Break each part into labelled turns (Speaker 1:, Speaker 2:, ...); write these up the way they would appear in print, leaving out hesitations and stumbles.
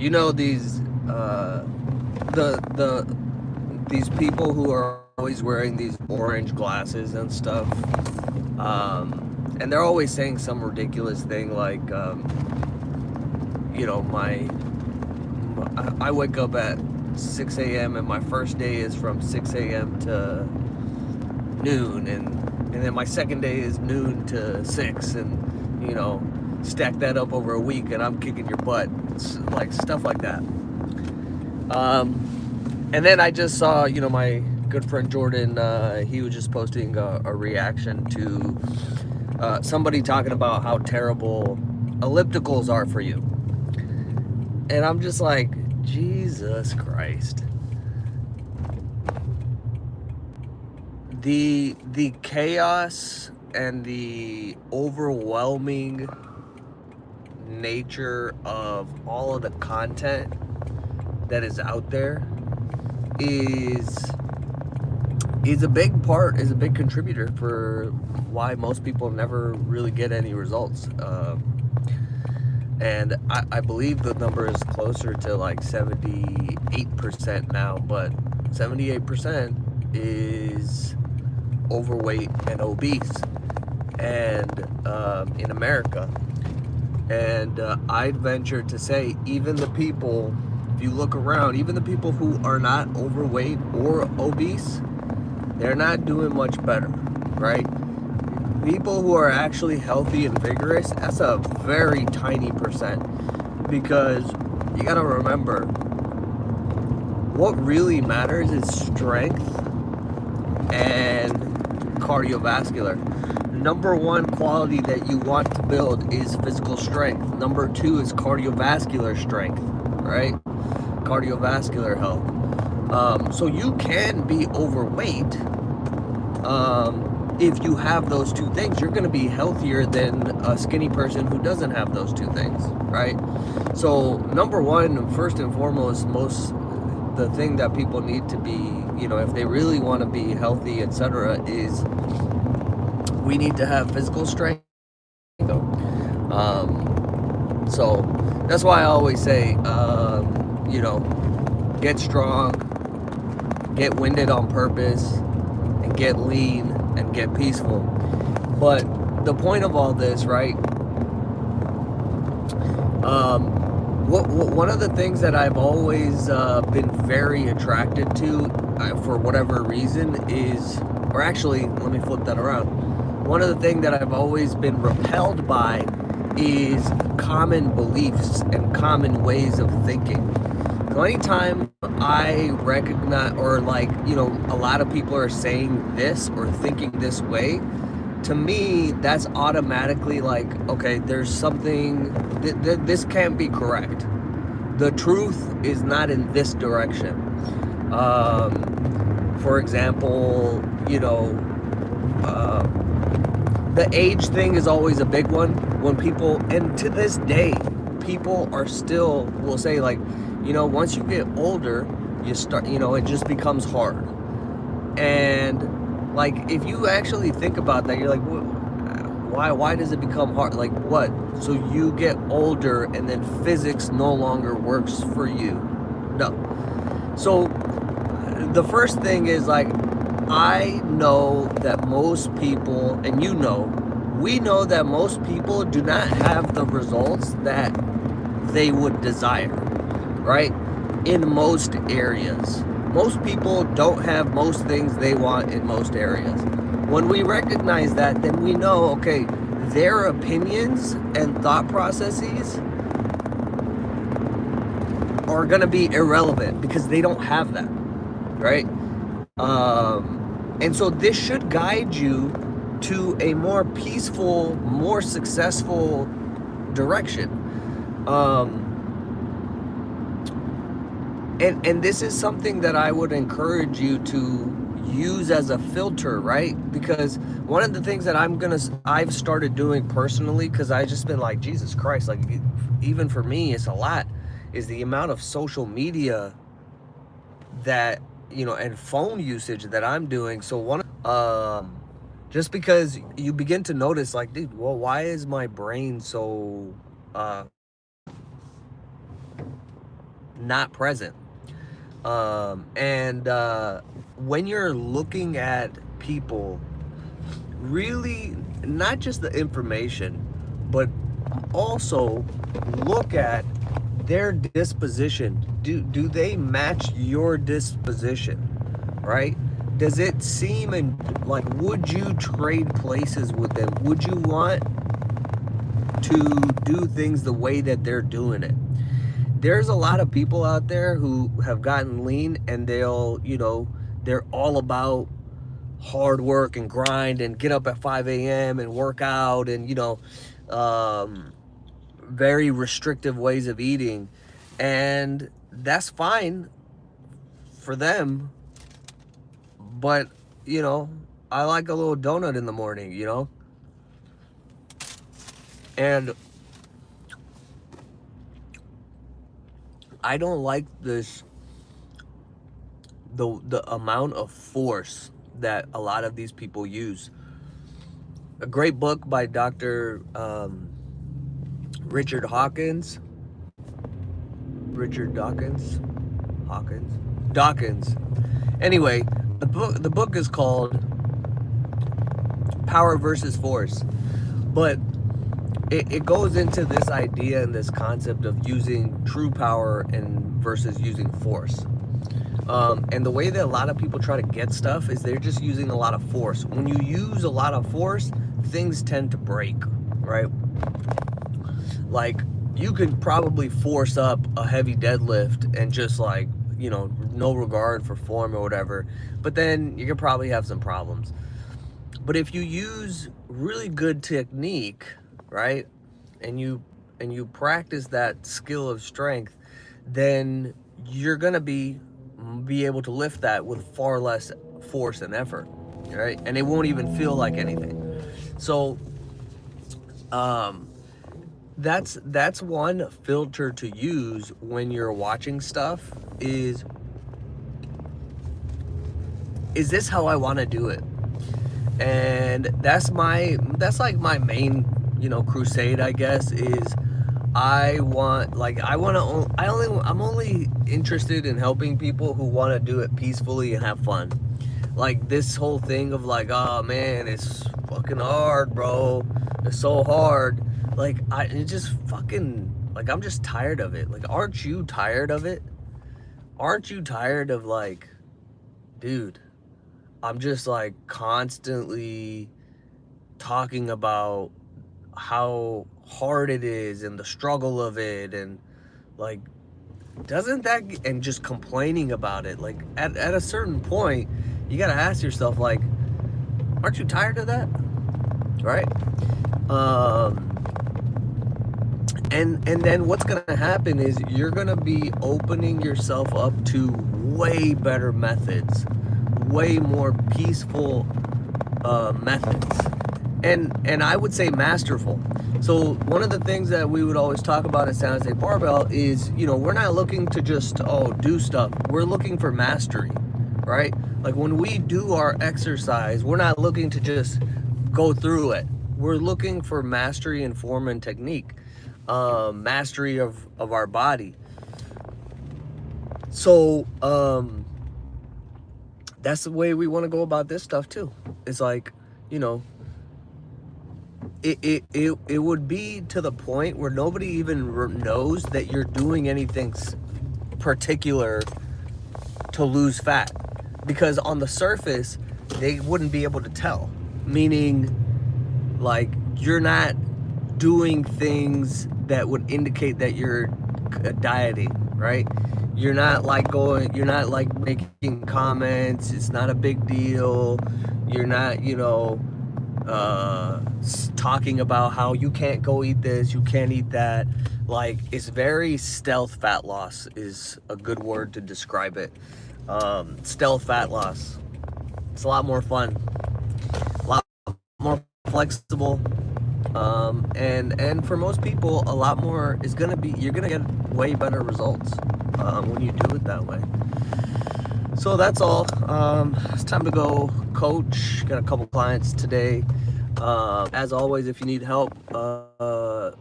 Speaker 1: You know these these people who are always wearing these orange glasses and stuff, and they're always saying some ridiculous thing like, my I wake up at 6 a.m. and my first day is from 6 a.m. to noon, and then my second day is noon to 6, and stack that up over a week, and I'm kicking your butt, like stuff like that. And then I just saw, my good friend Jordan. He was just posting a reaction to somebody talking about how terrible ellipticals are for you, and I'm just like, Jesus Christ. The chaos and the overwhelming nature of all of the content that is out there is a big contributor for why most people never really get any results. And I believe the number is closer to like 78% now, but 78% is overweight and obese, and in America. And I'd venture to say, even the people, if you look around, even the people who are not overweight or obese, they're not doing much better, right? People who are actually healthy and vigorous, that's a very tiny percent, because you gotta remember, what really matters is strength and cardiovascular. Number one quality that you want to build is physical strength. Number two is cardiovascular strength, right? Cardiovascular health. So you can be overweight. If you have those two things, you're going to be healthier than a skinny person who doesn't have those two things, right? So number one, first and foremost, the thing that people need to be, if they really want to be healthy, etc., is we need to have physical strength. So that's why I always say, get strong, get winded on purpose, and get lean and get peaceful. But the point of all this, right? One of the things that I've always been very attracted to, for whatever reason, is, or actually, let me flip that around. One of the things that I've always been repelled by is common beliefs and common ways of thinking. So anytime I recognize, or a lot of people are saying this or thinking this way, to me, that's automatically like, okay, there's something, this can't be correct. The truth is not in this direction. For example, the age thing is always a big one. When people, and to this day, people are still, will say like, once you get older, you start, it just becomes hard. And like, if you actually think about that, you're like, why does it become hard? Like what? So you get older and then physics no longer works for you. No. So the first thing is like, I know that most people, and we know that most people do not have the results that they would desire, right? In most areas. Most people don't have most things they want in most areas. When we recognize that, then we know, okay, their opinions and thought processes are going to be irrelevant because they don't have that, right? And so this should guide you to a more peaceful, more successful direction. And this is something that I would encourage you to use as a filter, right? Because one of the things that I've started doing personally, because I just been like, Jesus Christ, like even for me, it's a lot, is the amount of social media that, and phone usage that I'm doing. So just because you begin to notice like, dude, well, why is my brain so not present. And when you're looking at people, really not just the information, but also look at their disposition. Do they match your disposition, right? Does it seem, and like, would you trade places with them? Would you want to do things the way that they're doing it? There's a lot of people out there who have gotten lean, and they're all about hard work and grind and get up at 5 a.m. and work out, and very restrictive ways of eating. And that's fine for them, but I like a little donut in the morning, and I don't like the amount of force that a lot of these people use. A great book by Dr. Richard Hawkins. Richard Dawkins. Anyway, the book is called Power versus Force, but it goes into this idea and this concept of using true power and versus using force. And the way that a lot of people try to get stuff is they're just using a lot of force. When you use a lot of force, things tend to break, right? Like, you could probably force up a heavy deadlift and just no regard for form or whatever, but then you could probably have some problems. But if you use really good technique, right, and you practice that skill of strength, then you're gonna be able to lift that with far less force and effort, right? And it won't even feel like anything. So that's one filter to use when you're watching stuff is this how I want to do it? And that's like my main crusade, I guess, is I'm only interested in helping people who want to do it peacefully and have fun. Like, this whole thing of oh man, it's fucking hard, bro, it's so hard. I'm just tired of it. Aren't you tired of it? Aren't you tired of dude, I'm just constantly talking about how hard it is and the struggle of it, and doesn't that, and just complaining about it. At a certain point, you gotta ask yourself, aren't you tired of that? Right? And then what's gonna happen is you're gonna be opening yourself up to way better methods, way more peaceful methods, and I would say masterful. So one of the things that we would always talk about at San Jose Barbell is, we're not looking to just do stuff. We're looking for mastery, right? When we do our exercise, we're not looking to just go through it. We're looking for mastery in form and technique, mastery of our body. So that's the way we want to go about this stuff too. It's it would be to the point where nobody even knows that you're doing anything particular to lose fat, because on the surface they wouldn't be able to tell, meaning you're not doing things that would indicate that you're dieting, right? You're not making comments, it's not a big deal. You're not talking about how you can't go eat this, you can't eat that. It's very stealth fat loss is a good word to describe it. Stealth fat loss. It's a lot more fun, a lot more flexible, and for most people, a lot more is gonna be, you're gonna get way better results when you do it that way. So that's all. It's time to go coach. Got a couple clients today. As always, if you need help,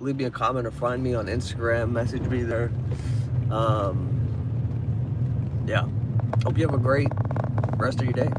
Speaker 1: leave me a comment or find me on Instagram, message me there. Yeah. Hope you have a great rest of your day.